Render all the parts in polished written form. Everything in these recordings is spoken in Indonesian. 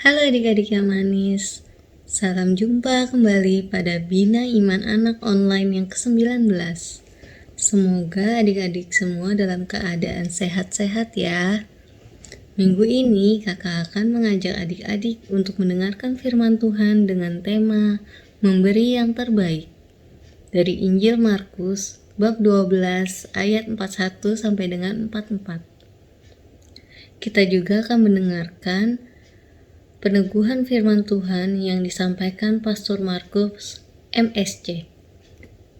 Halo adik-adik yang manis, salam jumpa kembali pada Bina Iman Anak Online yang ke-19. Semoga adik-adik semua dalam keadaan sehat-sehat ya. Minggu ini kakak akan mengajak adik-adik untuk mendengarkan firman Tuhan dengan tema Memberi yang Terbaik dari Injil Markus bab 12 ayat 41 sampai dengan 44. Kita juga akan mendengarkan peneguhan firman Tuhan yang disampaikan Pastor Markus MSC.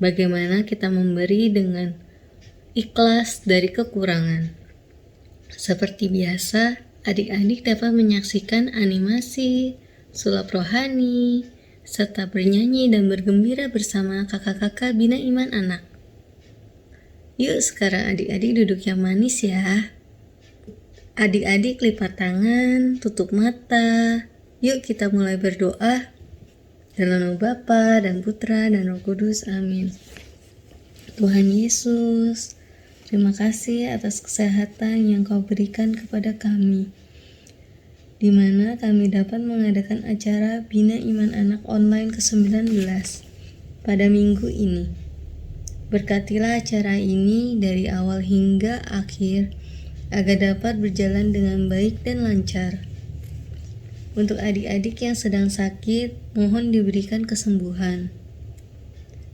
Bagaimana kita memberi dengan ikhlas dari kekurangan. Seperti biasa, adik-adik dapat menyaksikan animasi, sulap rohani, serta bernyanyi dan bergembira bersama kakak-kakak Bina Iman Anak. Yuk sekarang adik-adik duduk yang manis ya. Adik-adik lipat tangan, tutup mata. Yuk kita mulai berdoa. Dalam nama Bapa dan Putra dan Roh Kudus. Amin. Tuhan Yesus, terima kasih atas kesehatan yang Kau berikan kepada kami, di mana kami dapat mengadakan acara Bina Iman Anak Online ke-19 pada minggu ini. Berkatilah acara ini dari awal hingga akhir, agar dapat berjalan dengan baik dan lancar. Untuk adik-adik yang sedang sakit, mohon diberikan kesembuhan.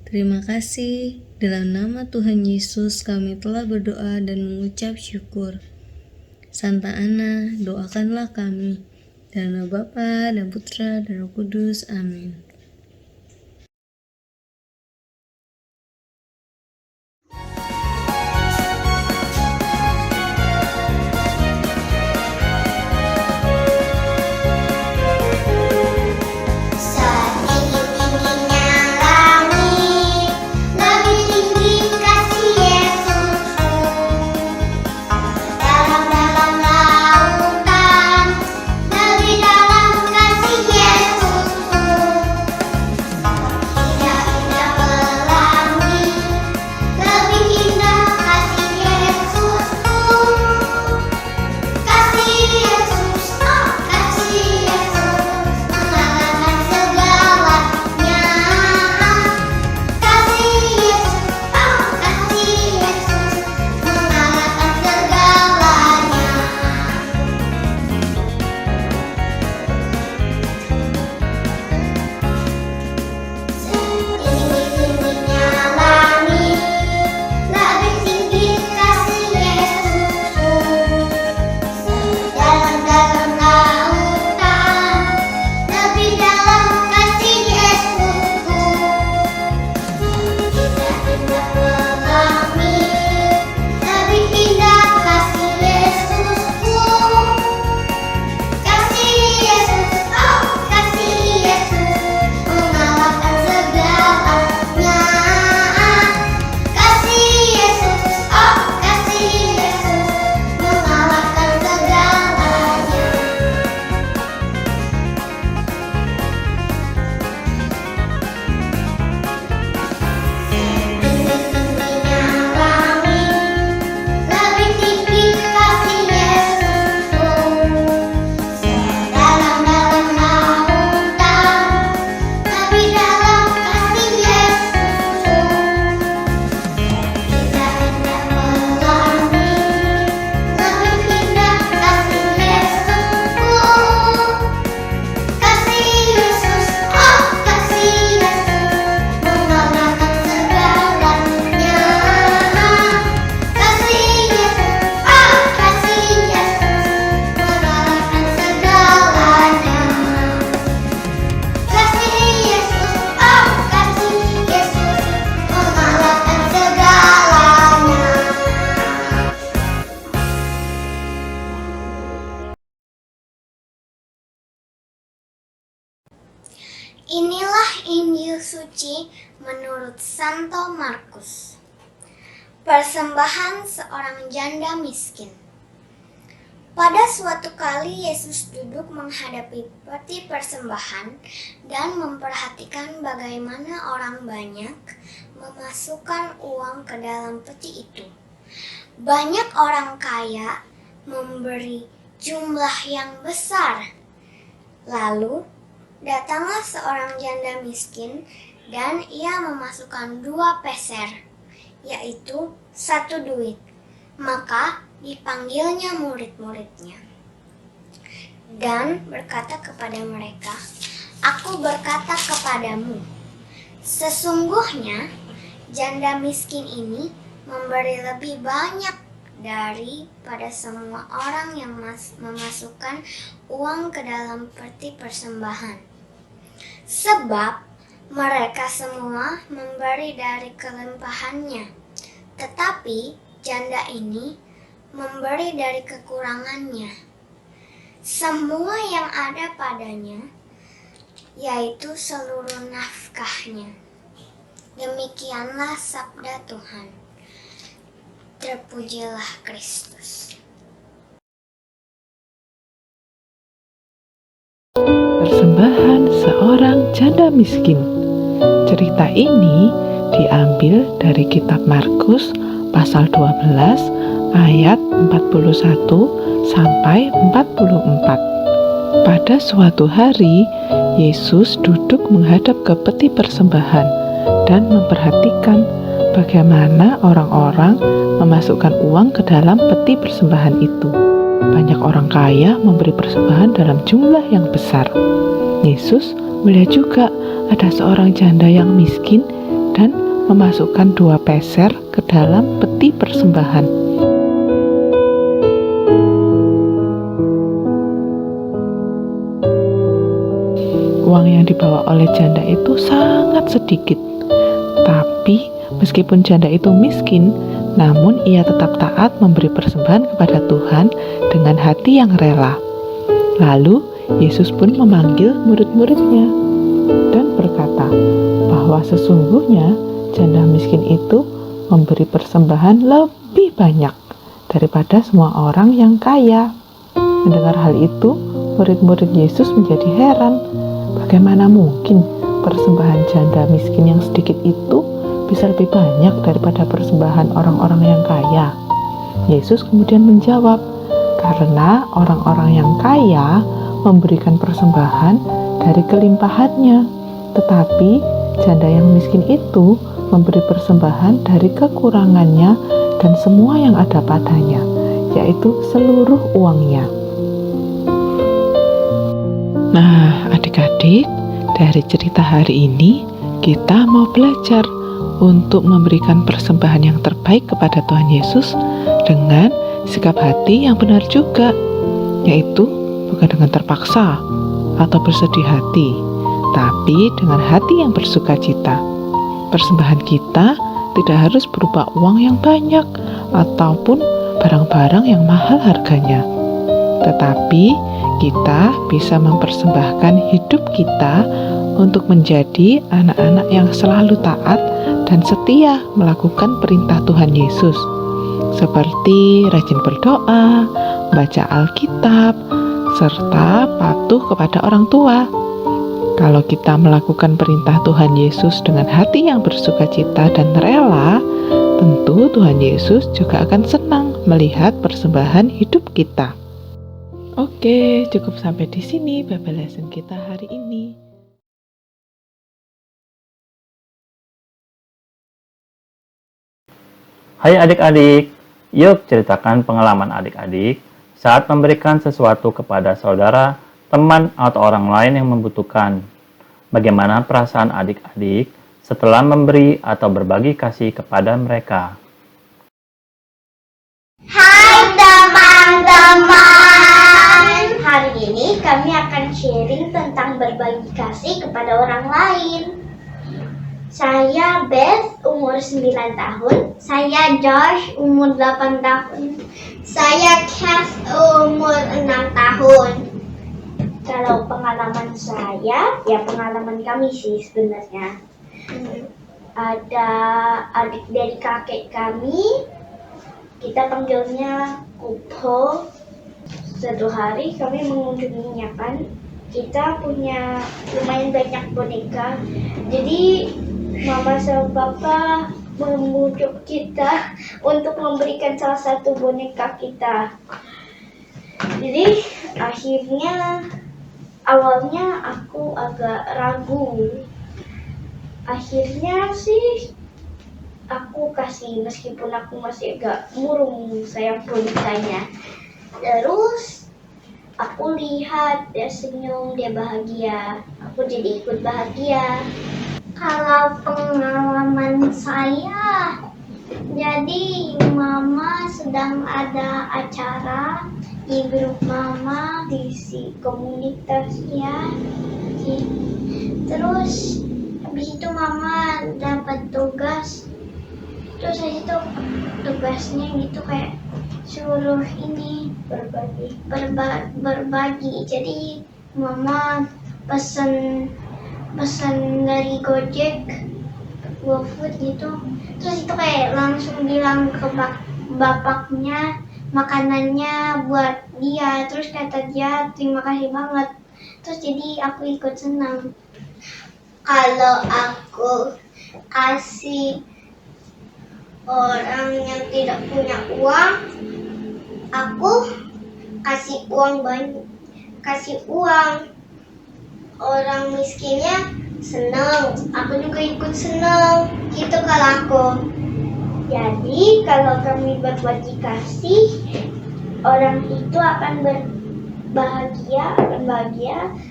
Terima kasih. Dalam nama Tuhan Yesus kami telah berdoa dan mengucap syukur. Santa Ana, doakanlah kami. Dalam nama Bapa dan Putra dan Roh Kudus. Amin. Inilah Injil suci menurut Santo Markus. Persembahan seorang janda miskin. Pada suatu kali Yesus duduk menghadapi peti persembahan dan memperhatikan bagaimana orang banyak memasukkan uang ke dalam peti itu. Banyak orang kaya memberi jumlah yang besar. Lalu, datanglah seorang janda miskin dan ia memasukkan 2 peser, yaitu 1 duit. Maka dipanggilnya murid-muridnya dan berkata kepada mereka, "Aku berkata kepadamu, sesungguhnya janda miskin ini memberi lebih banyak daripada semua orang yang memasukkan uang ke dalam peti persembahan. Sebab mereka semua memberi dari kelimpahannya, tetapi janda ini memberi dari kekurangannya, semua yang ada padanya, yaitu seluruh nafkahnya." Demikianlah sabda Tuhan. Terpujilah Kristus. Persembahan seorang janda miskin. Cerita ini diambil dari kitab Markus pasal 12 ayat 41 sampai 44. Pada suatu hari, Yesus duduk menghadap ke peti persembahan dan memperhatikan bagaimana orang-orang memasukkan uang ke dalam peti persembahan itu. Banyak orang kaya memberi persembahan dalam jumlah yang besar. Yesus melihat juga ada seorang janda yang miskin dan memasukkan 2 peser ke dalam peti persembahan. Uang yang dibawa oleh janda itu sangat sedikit. Tapi meskipun janda itu miskin, namun ia tetap taat memberi persembahan kepada Tuhan dengan hati yang rela. Lalu Yesus pun memanggil murid-muridnya dan berkata bahwa sesungguhnya janda miskin itu memberi persembahan lebih banyak daripada semua orang yang kaya. Mendengar hal itu, murid-murid Yesus menjadi heran. Bagaimana mungkin persembahan janda miskin yang sedikit itu bisa lebih banyak daripada persembahan orang-orang yang kaya? Yesus kemudian menjawab, karena orang-orang yang kaya memberikan persembahan dari kelimpahannya, tetapi janda yang miskin itu memberi persembahan dari kekurangannya dan semua yang ada padanya, yaitu seluruh uangnya. Nah, adik-adik, dari cerita hari ini kita mau belajar untuk memberikan persembahan yang terbaik kepada Tuhan Yesus dengan sikap hati yang benar juga, yaitu bukan dengan terpaksa atau bersedih hati, tapi dengan hati yang bersukacita. Persembahan kita tidak harus berupa uang yang banyak ataupun barang-barang yang mahal harganya, tetapi kita bisa mempersembahkan hidup kita untuk menjadi anak-anak yang selalu taat dan setia melakukan perintah Tuhan Yesus, seperti rajin berdoa, baca Alkitab, serta patuh kepada orang tua. Kalau kita melakukan perintah Tuhan Yesus dengan hati yang bersukacita dan rela, tentu Tuhan Yesus juga akan senang melihat persembahan hidup kita. Oke, cukup sampai di sini Bible lesson kita hari ini. Hai adik-adik, yuk ceritakan pengalaman adik-adik saat memberikan sesuatu kepada saudara, teman, atau orang lain yang membutuhkan. Bagaimana perasaan adik-adik setelah memberi atau berbagi kasih kepada mereka? Hai teman-teman, hari ini kami akan sharing tentang berbagi kasih kepada orang lain. Saya Beth, umur 9 tahun. Saya Josh, umur 8 tahun. Saya Cass, umur 6 tahun. Kalau pengalaman saya, ya pengalaman kami sih sebenarnya. Ada adik dari kakek kami, kita panggilnya Kupo. Suatu hari kami mengunjunginya kan, kita punya lumayan banyak boneka. Jadi Mama sama Papa membujuk kita untuk memberikan salah satu boneka kita. Jadi akhirnya Awalnya aku agak ragu. Akhirnya sih aku kasih, meskipun aku masih agak murung sayang bonekanya. Terus aku lihat dia senyum, dia bahagia. Aku jadi ikut bahagia. Kalau pengalaman saya, jadi mama sedang ada acara di grup mama di komunitas ya. Terus habis itu mama dapat tugas. Terus habis itu tugasnya gitu kayak suruh ini berbagi. Jadi mama pesan dari Gojek, GoFood gitu. Terus itu kayak langsung bilang ke bapaknya makanannya buat dia. Terus kata dia terima kasih banget. Terus jadi aku ikut senang. Kalau aku kasih orang yang tidak punya uang, aku kasih uang banyak, kasih uang. Orang miskinnya senang, aku juga ikut senang. Gitu kalau aku. Jadi kalau kami berbagi kasih, orang itu akan bahagia,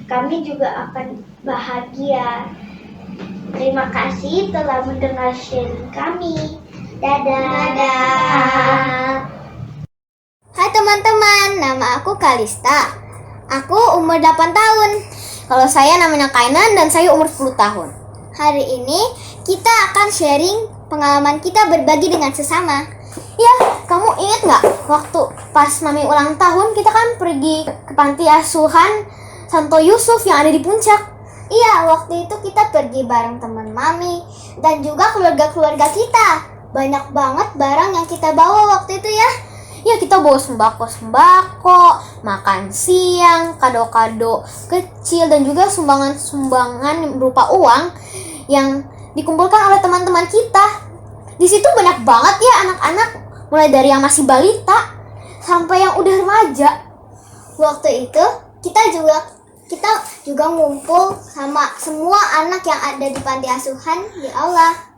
kami juga akan bahagia. Terima kasih telah mendengar sharing kami. Dadah. Hai teman-teman, nama aku Kalista. Aku umur 8 tahun. Kalau saya namanya Kainan dan saya umur 10 tahun. Hari ini kita akan sharing pengalaman kita berbagi dengan sesama. Ya, kamu ingat nggak waktu pas Mami ulang tahun kita kan pergi ke panti asuhan Santo Yusuf yang ada di Puncak? Iya, waktu itu kita pergi bareng teman Mami dan juga keluarga-keluarga kita. Banyak banget barang yang kita bawa waktu itu ya. Ya kita bawa sembako, makan siang, kado-kado kecil dan juga sumbangan berupa uang yang dikumpulkan oleh teman-teman kita. Di situ banyak banget ya anak-anak, mulai dari yang masih balita sampai yang udah remaja. Waktu itu kita juga ngumpul sama semua anak yang ada di panti asuhan di aula.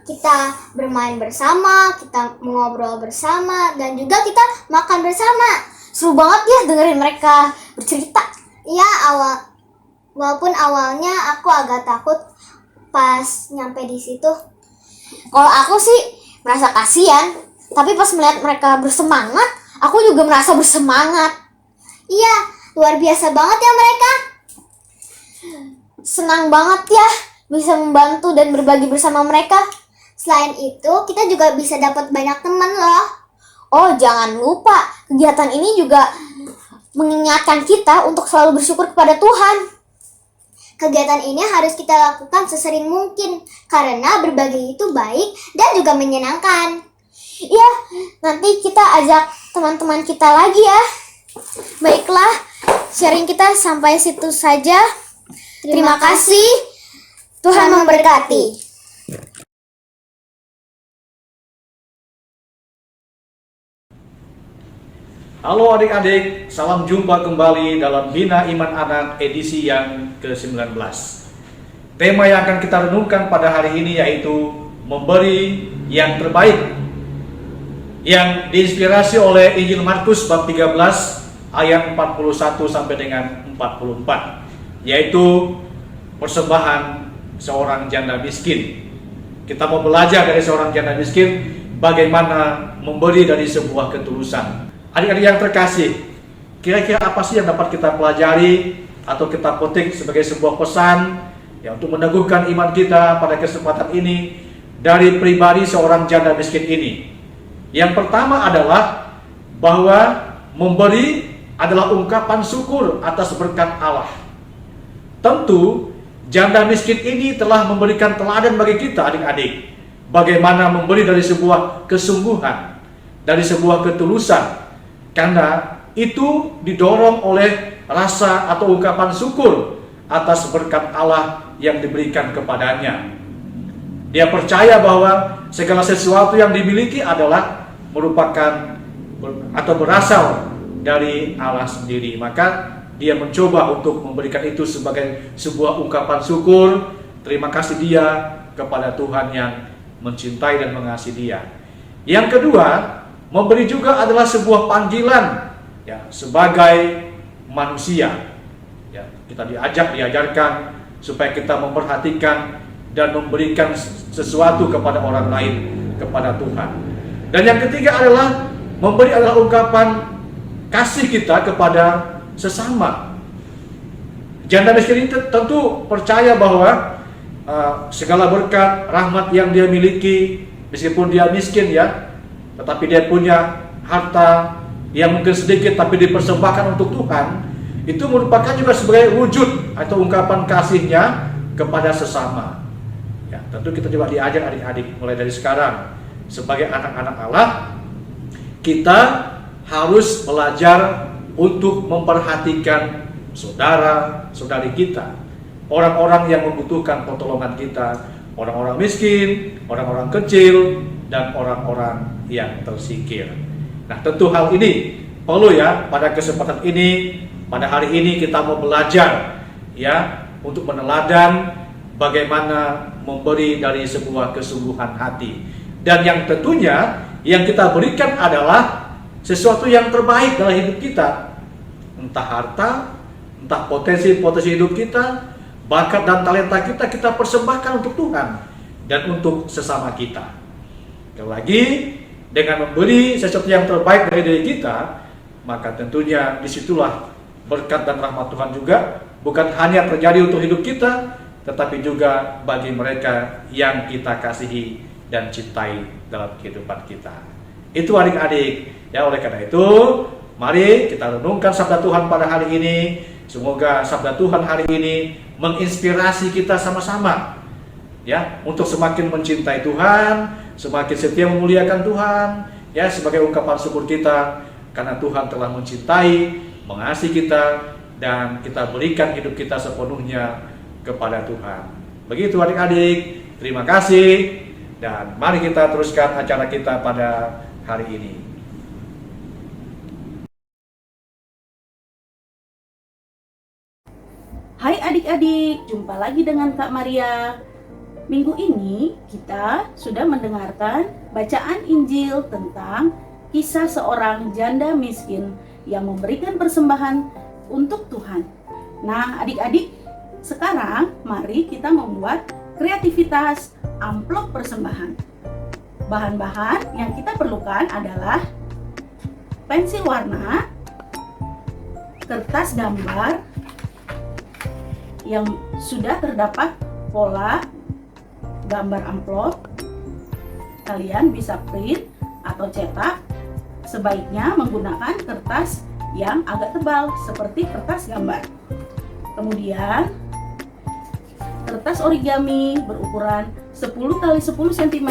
Kita bermain bersama, kita ngobrol bersama, dan juga kita makan bersama. Seru banget ya dengerin mereka bercerita. Iya, walaupun awalnya aku agak takut pas nyampe di situ. Kalau aku sih merasa kasihan, tapi pas melihat mereka bersemangat, aku juga merasa bersemangat. Iya, luar biasa banget ya mereka. Senang banget ya bisa membantu dan berbagi bersama mereka. Selain itu, kita juga bisa dapat banyak teman loh. Oh, jangan lupa, kegiatan ini juga mengingatkan kita untuk selalu bersyukur kepada Tuhan. Kegiatan ini harus kita lakukan sesering mungkin, karena berbagi itu baik dan juga menyenangkan. Iya, nanti kita ajak teman-teman kita lagi ya. Baiklah, sharing kita sampai situ saja. Terima kasih. Tuhan memberkati. Halo adik-adik, salam jumpa kembali dalam Bina Iman Anak edisi yang ke-19. Tema yang akan kita renungkan pada hari ini yaitu memberi yang terbaik, yang diinspirasi oleh Injil Markus bab 13 ayat 41 sampai dengan 44, yaitu persembahan seorang janda miskin. Kita mau belajar dari seorang janda miskin bagaimana memberi dari sebuah ketulusan. Adik-adik yang terkasih, kira-kira apa sih yang dapat kita pelajari atau kita petik sebagai sebuah pesan ya untuk meneguhkan iman kita pada kesempatan ini dari pribadi seorang janda miskin ini? Yang pertama adalah bahwa memberi adalah ungkapan syukur atas berkat Allah. Tentu janda miskin ini telah memberikan teladan bagi kita adik-adik, bagaimana memberi dari sebuah kesungguhan, dari sebuah ketulusan. Karena itu didorong oleh rasa atau ungkapan syukur atas berkat Allah yang diberikan kepadanya. Dia percaya bahwa segala sesuatu yang dimiliki adalah merupakan atau berasal dari Allah sendiri. Maka dia mencoba untuk memberikan itu sebagai sebuah ungkapan syukur, terima kasih dia kepada Tuhan yang mencintai dan mengasihi dia. Yang kedua, memberi juga adalah sebuah panggilan ya, sebagai manusia. Ya, kita diajarkan supaya kita memperhatikan dan memberikan sesuatu kepada orang lain, kepada Tuhan. Dan yang ketiga adalah memberi adalah ungkapan kasih kita kepada sesama. Janda miskin ini tentu percaya bahwa segala berkat, rahmat yang dia miliki, meskipun dia miskin ya, tetapi dia punya harta yang mungkin sedikit tapi dipersembahkan untuk Tuhan, itu merupakan juga sebagai wujud atau ungkapan kasihnya kepada sesama. Ya, tentu kita juga diajar adik-adik mulai dari sekarang sebagai anak-anak Allah, kita harus belajar untuk memperhatikan saudara-saudari kita, orang-orang yang membutuhkan pertolongan kita, orang-orang miskin, orang-orang kecil, dan orang-orang yang tersingkir. Nah, tentu hal ini perlu ya pada kesempatan ini, pada hari ini kita mau belajar ya untuk meneladan bagaimana memberi dari sebuah kesungguhan hati. Dan yang tentunya yang kita berikan adalah sesuatu yang terbaik dalam hidup kita. Entah harta, entah potensi-potensi hidup kita, bakat dan talenta kita persembahkan untuk Tuhan dan untuk sesama kita. Sekali lagi, dengan memberi sesuatu yang terbaik dari diri kita, maka tentunya disitulah berkat dan rahmat Tuhan juga bukan hanya terjadi untuk hidup kita, tetapi juga bagi mereka yang kita kasihi dan cintai dalam kehidupan kita. Itu adik-adik, ya oleh karena itu, mari kita renungkan sabda Tuhan pada hari ini. Semoga sabda Tuhan hari ini menginspirasi kita sama-sama ya untuk semakin mencintai Tuhan, semakin setia memuliakan Tuhan ya sebagai ungkapan syukur kita karena Tuhan telah mencintai, mengasihi kita dan kita berikan hidup kita sepenuhnya kepada Tuhan. Begitu adik-adik, terima kasih dan mari kita teruskan acara kita pada hari ini. Hai adik-adik, jumpa lagi dengan Kak Maria. Minggu ini kita sudah mendengarkan bacaan Injil tentang kisah seorang janda miskin yang memberikan persembahan untuk Tuhan. Nah adik-adik, sekarang mari kita membuat kreativitas amplop persembahan. Bahan-bahan yang kita perlukan adalah pensil warna, kertas gambar yang sudah terdapat pola gambar amplop. Kalian bisa print atau cetak, sebaiknya menggunakan kertas yang agak tebal seperti kertas gambar. Kemudian kertas origami berukuran 10x10 cm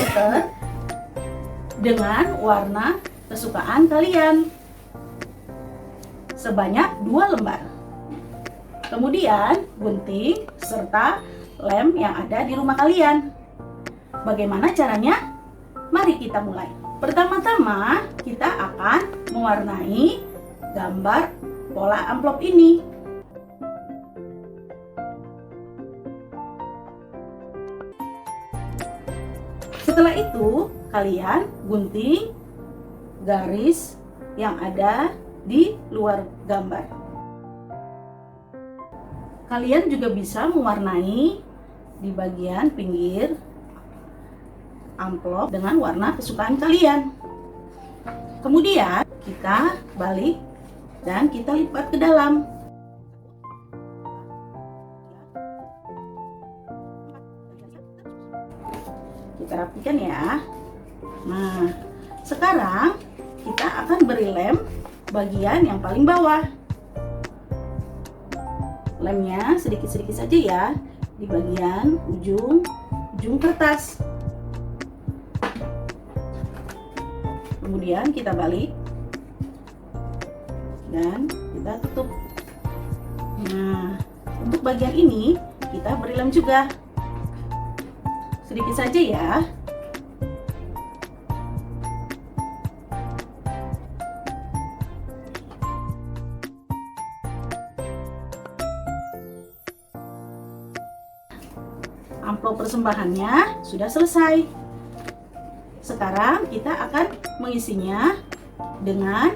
dengan warna kesukaan kalian sebanyak 2 lembar. Kemudian gunting serta lem yang ada di rumah kalian. Bagaimana caranya? Mari kita mulai. Pertama-tama kita akan mewarnai gambar pola amplop ini. Setelah itu, kalian gunting garis yang ada di luar gambar. Kalian juga bisa mewarnai di bagian pinggir amplop dengan warna kesukaan kalian. Kemudian kita balik dan kita lipat ke dalam. Kita rapikan ya. Nah, sekarang kita akan beri lem bagian yang paling bawah. Lemnya sedikit-sedikit saja ya di bagian ujung kertas. Kemudian kita balik dan kita tutup. Nah, untuk bagian ini kita beri lem juga. Sedikit saja ya. amplop persembahannya sudah selesai. Sekarang kita akan mengisinya dengan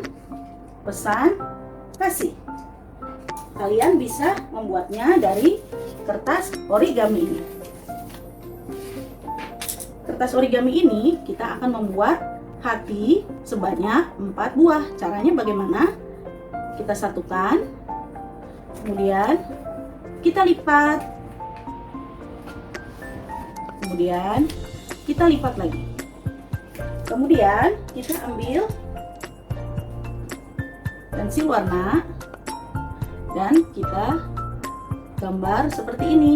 pesan kasih. Kalian bisa membuatnya dari kertas origami ini. Kertas origami ini kita akan membuat hati sebanyak 4 buah. Caranya bagaimana? Kita satukan, kemudian kita lipat, kemudian kita lipat lagi, kemudian kita ambil pensil warna dan kita gambar seperti ini.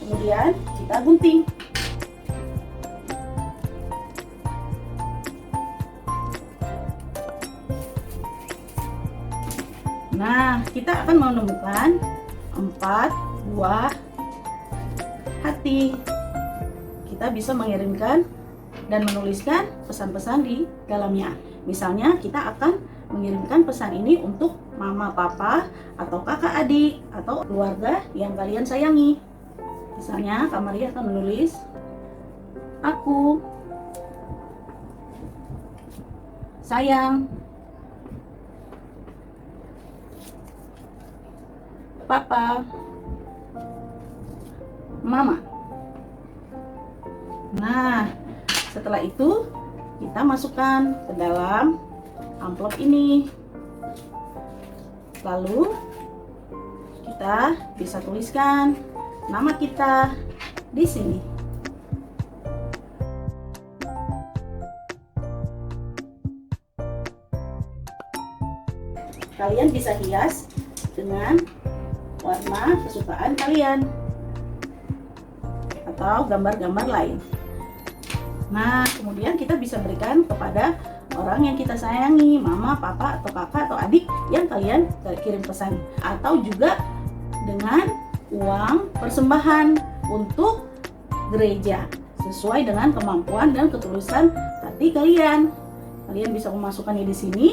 Kemudian kita gunting. Nah, kita akan menemukan 4 buah hati. Kita bisa mengirimkan dan menuliskan pesan-pesan di dalamnya. Misalnya kita akan mengirimkan pesan ini untuk mama, papa, atau kakak, adik, atau keluarga yang kalian sayangi. Misalnya Kak Maria akan menulis, aku sayang papa, mama. Nah, setelah itu kita masukkan ke dalam amplop ini. Lalu kita bisa tuliskan nama kita di sini. Kalian bisa hias dengan warna kesukaan kalian atau gambar-gambar lain. Nah, kemudian kita bisa berikan kepada orang yang kita sayangi, mama, papa, atau kakak, atau adik yang kalian kirim pesan. Atau juga dengan uang persembahan untuk gereja sesuai dengan kemampuan dan ketulusan hati kalian. Kalian bisa memasukkannya di sini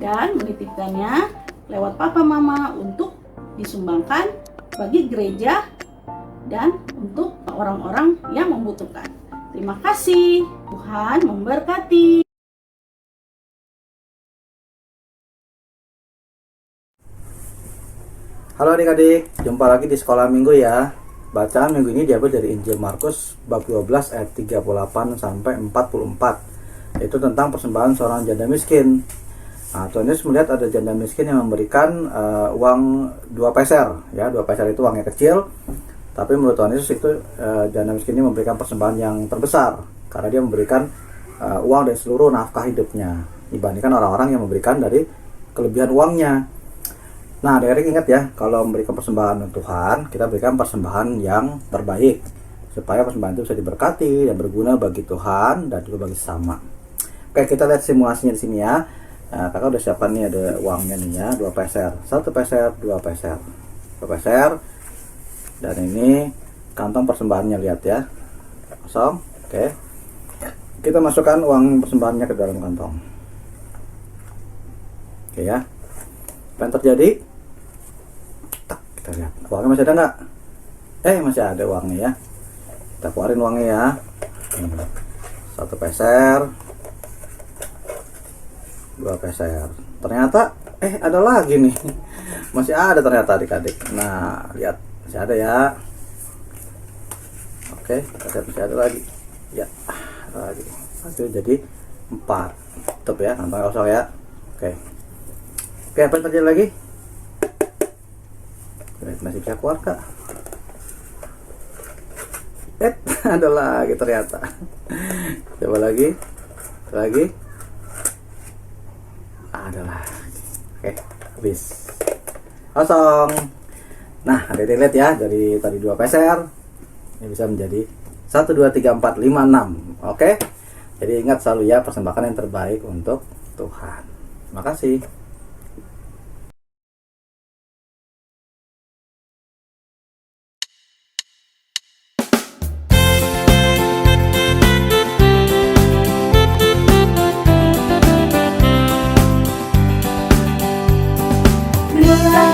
dan menitipkannya lewat papa mama untuk disumbangkan bagi gereja dan untuk orang-orang yang membutuhkan. Terima kasih. Tuhan memberkati. Halo adik-adik, jumpa lagi di sekolah minggu ya. Bacaan minggu ini diambil dari Injil Markus bab 12 ayat 38 sampai 44. Itu tentang persembahan seorang janda miskin. Nah, Tuhan Yesus melihat ada janda miskin yang memberikan uang 2 peser. Ya, 2 peser itu uangnya kecil. Tapi menurut Tuhan Yesus itu janda miskin ini memberikan persembahan yang terbesar. Karena dia memberikan uang dari seluruh nafkah hidupnya. Dibandingkan orang-orang yang memberikan dari kelebihan uangnya. Nah, adik-adik ingat ya, kalau memberikan persembahan untuk Tuhan, kita berikan persembahan yang terbaik. Supaya persembahan itu bisa diberkati dan berguna bagi Tuhan dan juga bagi sesama. Oke, kita lihat simulasinya di sini ya. Nah, kakak udah siapkan nih, ada uangnya nih ya, 2 peser. 1 peser, 2 peser. 2 peser. Dan ini kantong persembahannya, lihat ya. Kosong. Oke. Kita masukkan uang persembahannya ke dalam kantong. Oke ya. Apa yang terjadi? Kita lihat. Uangnya masih ada nggak? Masih ada uangnya ya. Kita keluarin uangnya ya. 1 peser. 2 peser. Ternyata ada lagi nih. Masih ada ternyata adik-adik. Nah, lihat, masih ada ya. Oke, kita lihat masih ada lagi. Ya, ada lagi. Itu jadi 4. Tutup ya, kantong kosong ya. Oke. Oke, apa yang terjadi lagi? Masih bisa keluar kak? Ada lagi ternyata. Coba lagi. Lagi. Ada lagi. Oke, habis. Kosong. Nah, ada lihat ya, dari tadi 2 peser ini bisa menjadi 1, 2, 3, 4, 5, 6. Oke. Jadi ingat selalu ya, persembahkan yang terbaik untuk Tuhan. Terima kasih. Mulai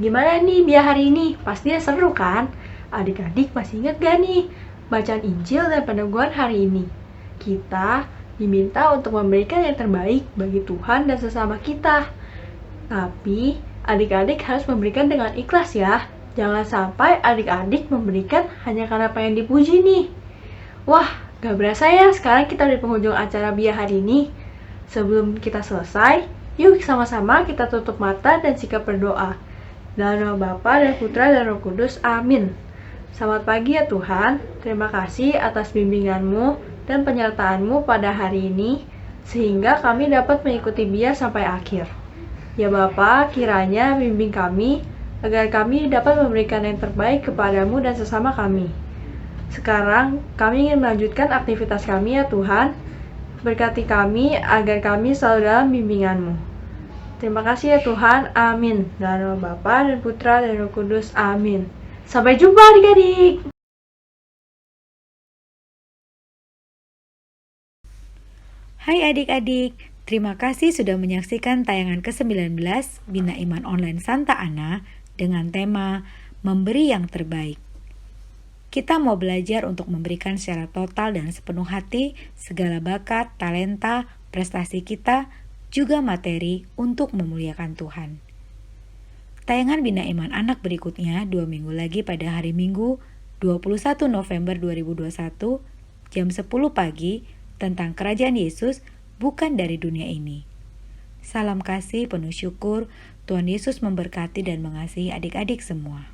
Gimana nih biar hari ini? Pastinya seru kan? Adik-adik masih ingat gak nih bacaan Injil dan peneguhan hari ini? Kita diminta untuk memberikan yang terbaik bagi Tuhan dan sesama kita. Tapi adik-adik harus memberikan dengan ikhlas ya. Jangan sampai adik-adik memberikan hanya karena pengen dipuji nih. Wah, gak berasa ya sekarang kita di penghujung acara biar hari ini. Sebelum kita selesai, yuk sama-sama kita tutup mata dan sikap berdoa. Dalam nama Bapa dan Putra dan Roh Kudus, amin. Selamat pagi ya Tuhan, terima kasih atas bimbingan-Mu dan penyertaan-Mu pada hari ini, sehingga kami dapat mengikuti biar sampai akhir. Ya Bapa, kiranya bimbing kami, agar kami dapat memberikan yang terbaik kepadamu dan sesama kami. Sekarang, kami ingin melanjutkan aktivitas kami ya Tuhan. Berkati kami agar kami selalu dalam bimbingan-Mu. Terima kasih ya Tuhan, amin. Dalam nama Bapa dan Putra dan Roh Kudus, amin. Sampai jumpa adik-adik. Hai adik-adik, terima kasih sudah menyaksikan tayangan ke-19 Bina Iman Online Santa Ana dengan tema Memberi yang Terbaik. Kita mau belajar untuk memberikan secara total dan sepenuh hati segala bakat, talenta, prestasi kita, juga materi untuk memuliakan Tuhan. Tayangan Bina Iman Anak berikutnya 2 minggu lagi pada hari Minggu 21 November 2021 jam 10 pagi tentang Kerajaan Yesus bukan dari dunia ini. Salam kasih penuh syukur, Tuhan Yesus memberkati dan mengasihi adik-adik semua.